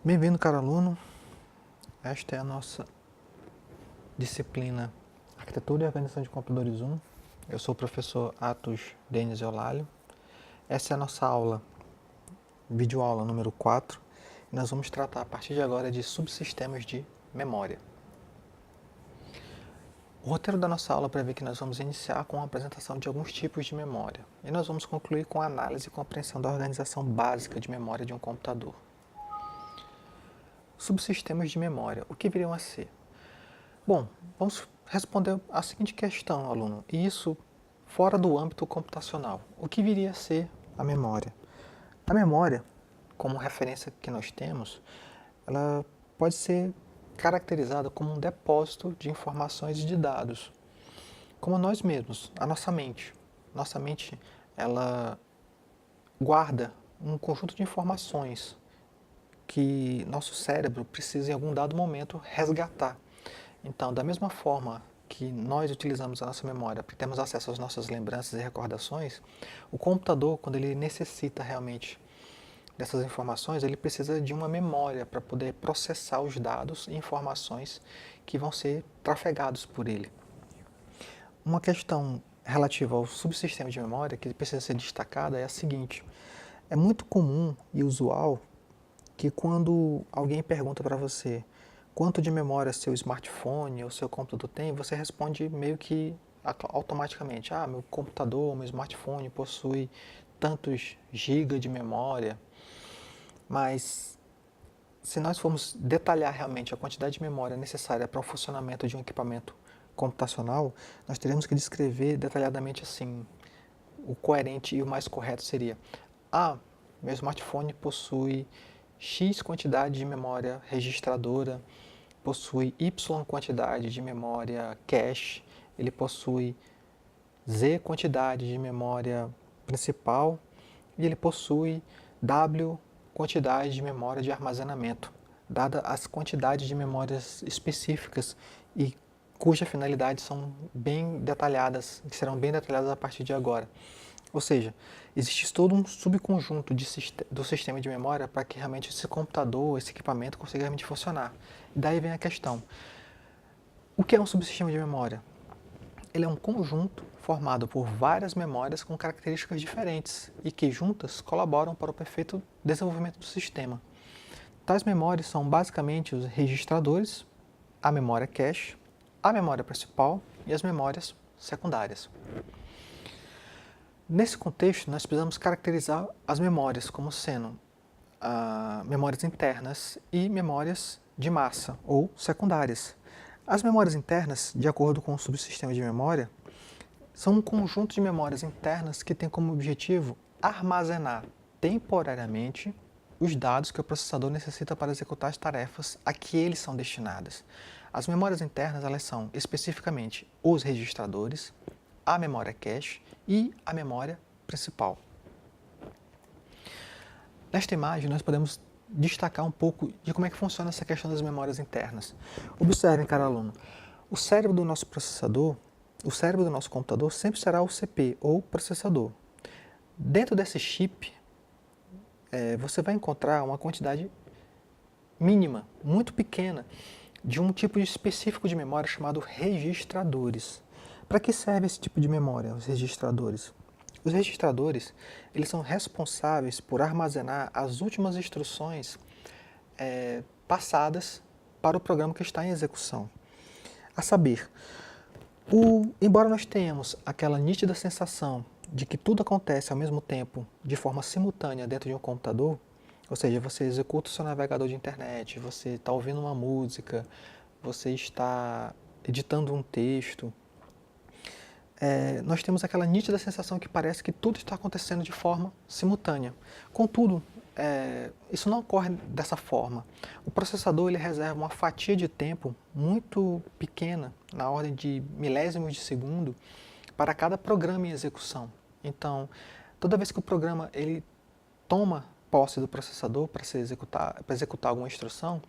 Bem-vindo, caro aluno. Esta é a nossa disciplina Arquitetura e Organização de Computadores 1. Eu sou o professor Atos Denis Eulálio. Essa é a nossa aula, videoaula número 4. E nós vamos tratar a partir de agora de subsistemas de memória. O roteiro da nossa aula prevê que nós vamos iniciar com a apresentação de alguns tipos de memória. E nós vamos concluir com a análise e compreensão da organização básica de memória de um computador. Subsistemas de memória, o que viriam a ser? Bom, vamos responder a seguinte questão, aluno, e isso fora do âmbito computacional. O que viria a ser a memória? A memória, como referência que nós temos, ela pode ser caracterizada como um depósito de informações e de dados, como nós mesmos, a nossa mente. Nossa mente, ela guarda um conjunto de informações que nosso cérebro precisa em algum dado momento resgatar. Então, da mesma forma que nós utilizamos a nossa memória para termos acesso às nossas lembranças e recordações, o computador, quando ele necessita realmente dessas informações, ele precisa de uma memória para poder processar os dados e informações que vão ser trafegados por ele. Uma questão relativa ao subsistema de memória que precisa ser destacada é a seguinte: é muito comum e usual que quando alguém pergunta para você quanto de memória seu smartphone ou seu computador tem, você responde meio que automaticamente: ah, meu computador, meu smartphone possui tantos gigas de memória. Mas se nós formos detalhar realmente a quantidade de memória necessária para o funcionamento de um equipamento computacional, nós teremos que descrever detalhadamente assim. O coerente e o mais correto seria: ah, meu smartphone possui X quantidade de memória registradora, possui Y quantidade de memória cache, ele possui Z quantidade de memória principal e ele possui W quantidade de memória de armazenamento, dada as quantidades de memórias específicas e cuja finalidade são bem detalhadas, que serão bem detalhadas a partir de agora. Ou seja, existe todo um subconjunto do sistema de memória para que realmente esse computador, esse equipamento consiga realmente funcionar. E daí vem a questão: o que é um subsistema de memória? Ele é um conjunto formado por várias memórias com características diferentes e que juntas colaboram para o perfeito desenvolvimento do sistema. Tais memórias são basicamente os registradores, a memória cache, a memória principal e as memórias secundárias. Nesse contexto, nós precisamos caracterizar as memórias como sendo memórias internas e memórias de massa, ou secundárias. As memórias internas, de acordo com o subsistema de memória, são um conjunto de memórias internas que tem como objetivo armazenar temporariamente os dados que o processador necessita para executar as tarefas a que eles são destinadas. As memórias internas, elas são especificamente os registradores, a memória cache e a memória principal. Nesta imagem, nós podemos destacar um pouco de como é que funciona essa questão das memórias internas. Observem, caro aluno, o cérebro do nosso processador, o cérebro do nosso computador sempre será o CPU, ou processador. Dentro desse chip, você vai encontrar uma quantidade mínima, muito pequena, de um tipo específico de memória chamado registradores. Para que serve esse tipo de memória, os registradores? Os registradores, eles são responsáveis por armazenar as últimas instruções passadas para o programa que está em execução. A saber, embora nós tenhamos aquela nítida sensação de que tudo acontece ao mesmo tempo, de forma simultânea dentro de um computador, ou seja, você executa o seu navegador de internet, você está ouvindo uma música, você está editando um texto, nós temos aquela nítida sensação que parece que tudo está acontecendo de forma simultânea. Contudo, isso não ocorre dessa forma. O processador ele reserva uma fatia de tempo muito pequena, na ordem de milésimos de segundo, para cada programa em execução. Então, toda vez que o programa ele toma posse do processador para executar alguma instrução,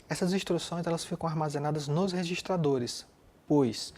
essas instruções elas ficam armazenadas nos registradores, pois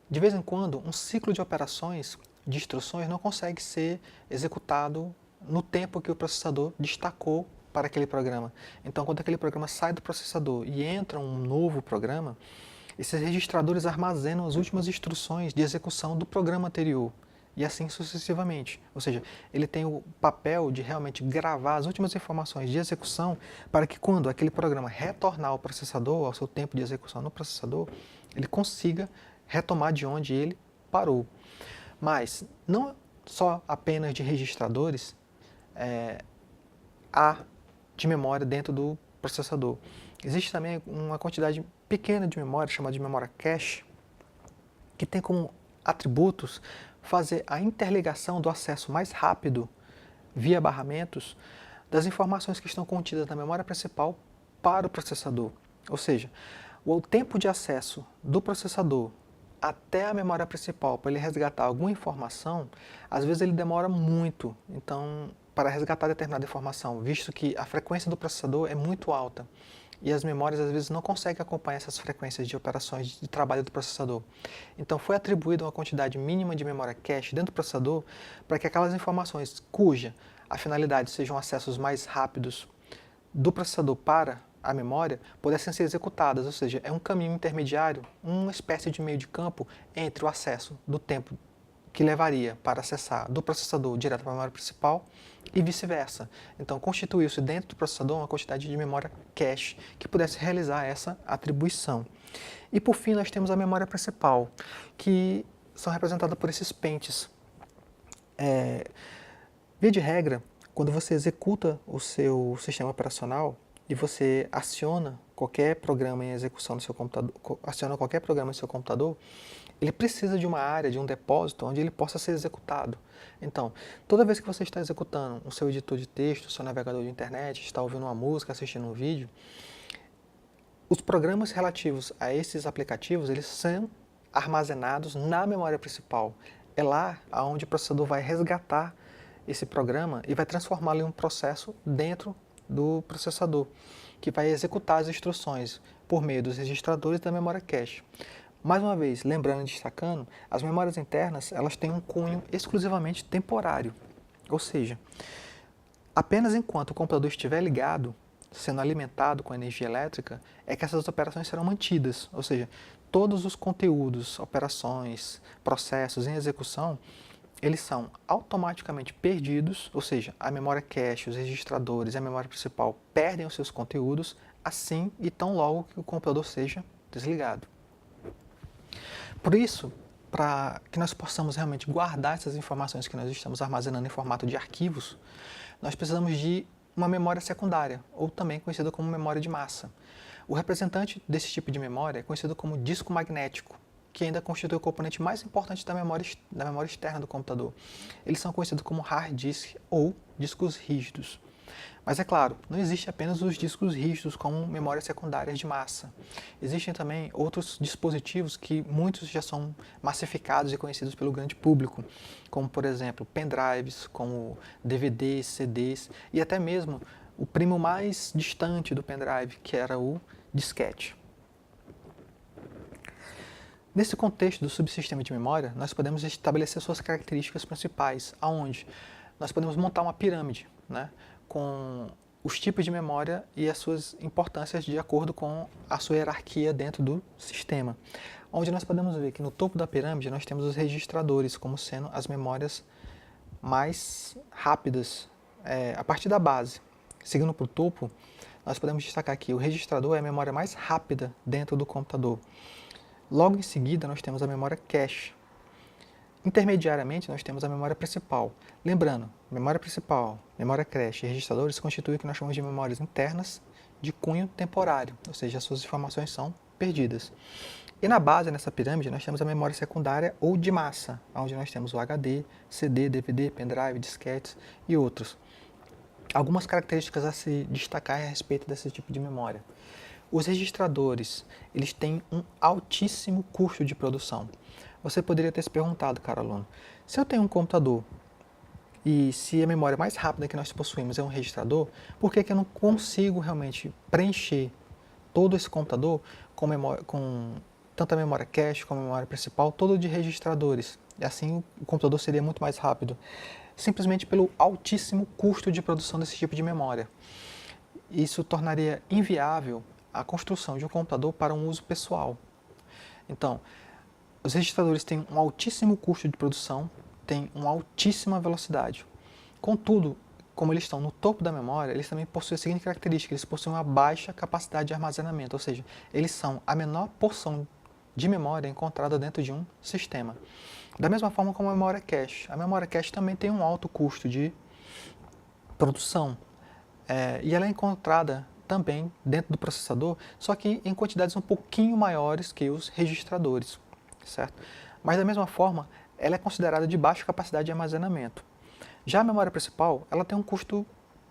de vez em quando, um ciclo de operações, de instruções, não consegue ser executado no tempo que o processador destacou para aquele programa. Então, quando aquele programa sai do processador e entra um novo programa, esses registradores armazenam as últimas instruções de execução do programa anterior. E assim sucessivamente. Ou seja, ele tem o papel de realmente gravar as últimas informações de execução para que quando aquele programa retornar ao processador, ao seu tempo de execução no processador, ele consiga retomar de onde ele parou. Mas não só apenas de registradores há de memória dentro do processador. Existe também uma quantidade pequena de memória, chamada de memória cache, que tem como atributos fazer a interligação do acesso mais rápido, via barramentos, das informações que estão contidas na memória principal para o processador. Ou seja, o tempo de acesso do processador até a memória principal para ele resgatar alguma informação, às vezes ele demora muito. Então, para resgatar determinada informação, visto que a frequência do processador é muito alta e as memórias às vezes não conseguem acompanhar essas frequências de operações de trabalho do processador. Então foi atribuída uma quantidade mínima de memória cache dentro do processador para que aquelas informações cuja a finalidade sejam acessos mais rápidos do processador para a memória pudessem ser executadas, ou seja, é um caminho intermediário, uma espécie de meio de campo entre o acesso do tempo que levaria para acessar do processador direto para a memória principal e vice-versa. Então, constituiu-se dentro do processador uma quantidade de memória cache que pudesse realizar essa atribuição. E, por fim, nós temos a memória principal, que são representadas por esses pentes. Via de regra, quando você executa o seu sistema operacional e você aciona qualquer programa em execução no seu computador, ele precisa de uma área, de um depósito, onde ele possa ser executado. Então, toda vez que você está executando o seu editor de texto, o seu navegador de internet, está ouvindo uma música, assistindo um vídeo, os programas relativos a esses aplicativos, eles são armazenados na memória principal. É lá onde o processador vai resgatar esse programa e vai transformá-lo em um processo dentro do processador, que vai executar as instruções por meio dos registradores da memória cache. Mais uma vez, lembrando e destacando, as memórias internas elas têm um cunho exclusivamente temporário, ou seja, apenas enquanto o computador estiver ligado, sendo alimentado com energia elétrica, é que essas operações serão mantidas, ou seja, todos os conteúdos, operações, processos em execução, eles são automaticamente perdidos, ou seja, a memória cache, os registradores e a memória principal perdem os seus conteúdos assim e tão logo que o computador seja desligado. Por isso, para que nós possamos realmente guardar essas informações que nós estamos armazenando em formato de arquivos, nós precisamos de uma memória secundária, ou também conhecida como memória de massa. O representante desse tipo de memória é conhecido como disco magnético, que ainda constitui o componente mais importante da memória externa do computador. Eles são conhecidos como hard disk ou discos rígidos. Mas é claro, não existe apenas os discos rígidos como memórias secundárias de massa. Existem também outros dispositivos que muitos já são massificados e conhecidos pelo grande público, como por exemplo pendrives, como DVDs, CDs e até mesmo o primo mais distante do pendrive, que era o disquete. Nesse contexto do subsistema de memória, nós podemos estabelecer suas características principais, aonde nós podemos montar uma pirâmide, né, com os tipos de memória e as suas importâncias de acordo com a sua hierarquia dentro do sistema. Onde nós podemos ver que no topo da pirâmide nós temos os registradores como sendo as memórias mais rápidas a partir da base. Seguindo para o topo, nós podemos destacar que o registrador é a memória mais rápida dentro do computador. Logo em seguida, nós temos a memória cache. Intermediariamente, nós temos a memória principal. Lembrando, memória principal, memória cache e registradores constituem o que nós chamamos de memórias internas de cunho temporário, ou seja, as suas informações são perdidas. E na base, nessa pirâmide, nós temos a memória secundária ou de massa, onde nós temos o HD, CD, DVD, pendrive, disquetes e outros. Algumas características a se destacar a respeito desse tipo de memória. Os registradores, eles têm um altíssimo custo de produção. Você poderia ter se perguntado, caro aluno, se eu tenho um computador e se a memória mais rápida que nós possuímos é um registrador, por que eu não consigo realmente preencher todo esse computador com tanto a memória cache como a memória principal, todo de registradores? E assim o computador seria muito mais rápido, simplesmente pelo altíssimo custo de produção desse tipo de memória. isso tornaria inviável a construção de um computador para um uso pessoal. Então, os registradores têm um altíssimo custo de produção, têm uma altíssima velocidade. Contudo, como eles estão no topo da memória, eles também possuem a seguinte característica: eles possuem uma baixa capacidade de armazenamento, ou seja, eles são a menor porção de memória encontrada dentro de um sistema. Da mesma forma como a memória cache. A memória cache também tem um alto custo de produção, e ela é encontrada também dentro do processador, só que em quantidades um pouquinho maiores que os registradores, certo? Mas da mesma forma, ela é considerada de baixa capacidade de armazenamento. Já a memória principal, ela tem um custo,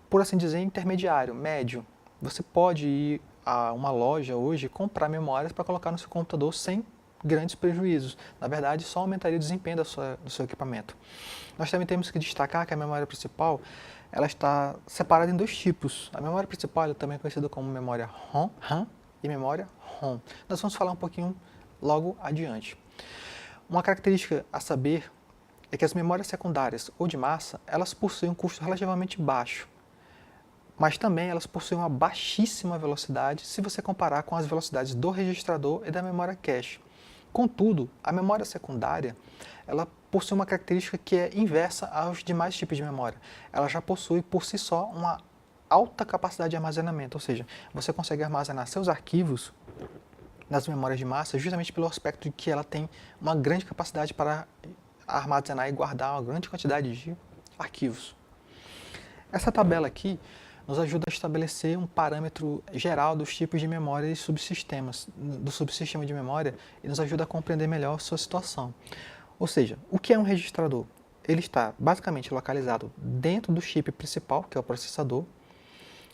por assim dizer, intermediário, médio. Você pode ir a uma loja hoje e comprar memórias para colocar no seu computador sem grandes prejuízos. Na verdade, só aumentaria o desempenho do seu equipamento. Nós também temos que destacar que a memória principal, ela está separada em dois tipos. A memória principal ela também é conhecida como memória RAM e memória ROM. Nós vamos falar um pouquinho logo adiante. Uma característica a saber é que as memórias secundárias ou de massa, elas possuem um custo relativamente baixo, mas também elas possuem uma baixíssima velocidade se você comparar com as velocidades do registrador e da memória cache. Contudo, a memória secundária, ela possui uma característica que é inversa aos demais tipos de memória. Ela já possui por si só uma alta capacidade de armazenamento, ou seja, você consegue armazenar seus arquivos nas memórias de massa justamente pelo aspecto de que ela tem uma grande capacidade para armazenar e guardar uma grande quantidade de arquivos. Essa tabela aqui nos ajuda a estabelecer um parâmetro geral dos tipos de memória e subsistemas, do subsistema de memória, e nos ajuda a compreender melhor a sua situação. Ou seja, o que é um registrador? Ele está basicamente localizado dentro do chip principal, que é o processador,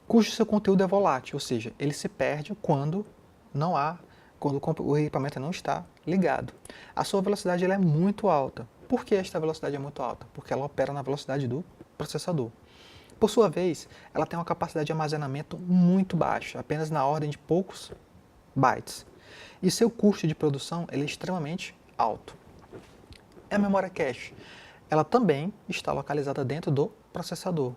cujo seu conteúdo é volátil, ou seja, ele se perde quando o equipamento não está ligado. A sua velocidade ela é muito alta. Por que esta velocidade é muito alta? Porque ela opera na velocidade do processador. Por sua vez, ela tem uma capacidade de armazenamento muito baixa, apenas na ordem de poucos bytes. E seu custo de produção ele é extremamente alto. A memória cache, ela também está localizada dentro do processador.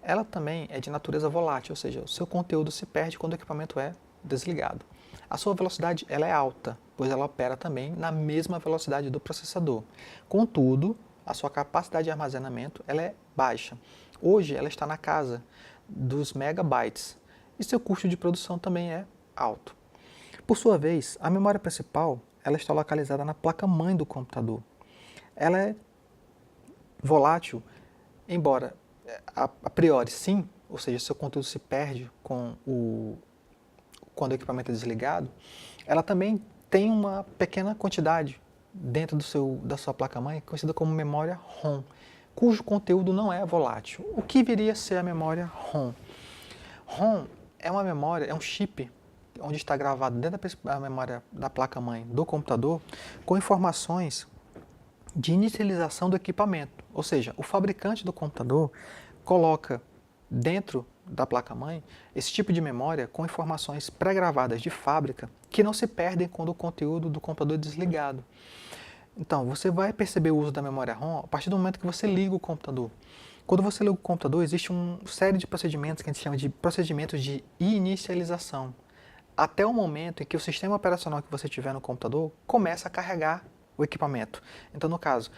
Ela também é de natureza volátil, ou seja, o seu conteúdo se perde quando o equipamento é desligado. A sua velocidade ela é alta, pois ela opera também na mesma velocidade do processador. Contudo, a sua capacidade de armazenamento ela é baixa. Hoje ela está na casa dos megabytes e seu custo de produção também é alto. Por sua vez, a memória principal ela está localizada na placa-mãe do computador. Ela é volátil, embora a priori sim, ou seja, seu conteúdo se perde quando o equipamento é desligado, ela também tem uma pequena quantidade dentro da sua placa-mãe, conhecida como memória ROM, cujo conteúdo não é volátil. O que viria a ser a memória ROM? ROM é uma memória, é um chip onde está gravado dentro da memória da placa-mãe do computador com informações de inicialização do equipamento. Ou seja, o fabricante do computador coloca dentro da placa-mãe esse tipo de memória com informações pré-gravadas de fábrica que não se perdem quando o conteúdo do computador é desligado. Então, você vai perceber o uso da memória ROM a partir do momento que você liga o computador. Quando você liga o computador, existe uma série de procedimentos que a gente chama de procedimentos de inicialização, até o momento em que o sistema operacional que você tiver no computador começa a carregar o equipamento. Então, no caso,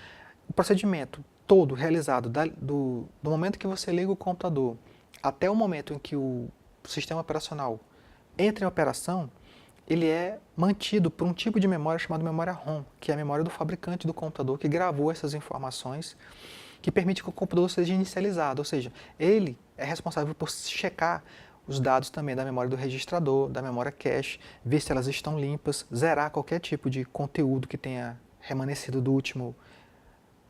o procedimento todo realizado do momento que você liga o computador até o momento em que o sistema operacional entra em operação, ele é mantido por um tipo de memória chamada memória ROM, que é a memória do fabricante do computador, que gravou essas informações, que permite que o computador seja inicializado, ou seja, ele é responsável por checar os dados também da memória do registrador, da memória cache, ver se elas estão limpas, zerar qualquer tipo de conteúdo que tenha remanescido do último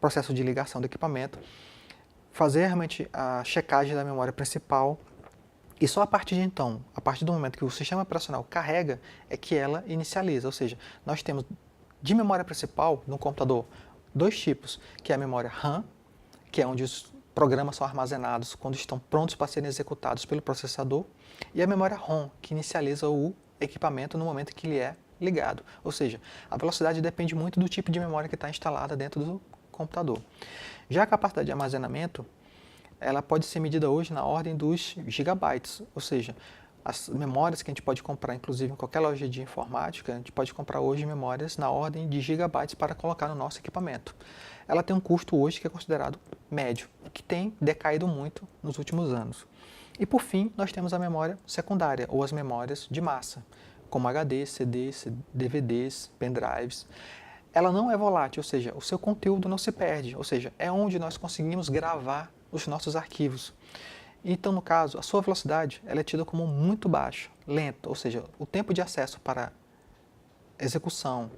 processo de ligação do equipamento, fazer realmente a checagem da memória principal, e só a partir de então, a partir do momento que o sistema operacional carrega, é que ela inicializa. Ou seja, nós temos de memória principal no computador dois tipos, que é a memória RAM, que é onde os programas são armazenados quando estão prontos para serem executados pelo processador, e a memória ROM, que inicializa o equipamento no momento que ele é ligado. Ou seja, a velocidade depende muito do tipo de memória que está instalada dentro do computador. Já a capacidade de armazenamento, ela pode ser medida hoje na ordem dos gigabytes, ou seja, as memórias que a gente pode comprar, inclusive em qualquer loja de informática, a gente pode comprar hoje memórias na ordem de gigabytes para colocar no nosso equipamento. Ela tem um custo hoje que é considerado médio, que tem decaído muito nos últimos anos. E por fim, nós temos a memória secundária, ou as memórias de massa, como HD, CDs, DVDs, pendrives. Ela não é volátil, ou seja, o seu conteúdo não se perde, ou seja, é onde nós conseguimos gravar os nossos arquivos. Então, no caso, a sua velocidade ela é tida como muito baixa, lenta, ou seja, o tempo de acesso para execução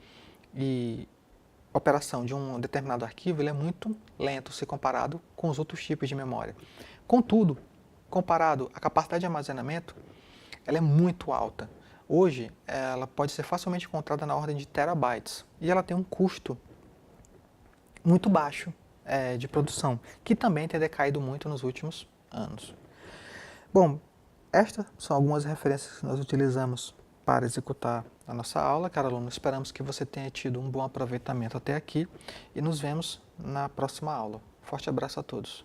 e operação de um determinado arquivo ele é muito lento se comparado com os outros tipos de memória. Contudo, comparado à capacidade de armazenamento, ela é muito alta. Hoje, ela pode ser facilmente encontrada na ordem de terabytes e ela tem um custo muito baixo de produção, que também tem decaído muito nos últimos anos. Bom, estas são algumas referências que nós utilizamos para executar a nossa aula. Caro aluno, esperamos que você tenha tido um bom aproveitamento até aqui e nos vemos na próxima aula. Forte abraço a todos.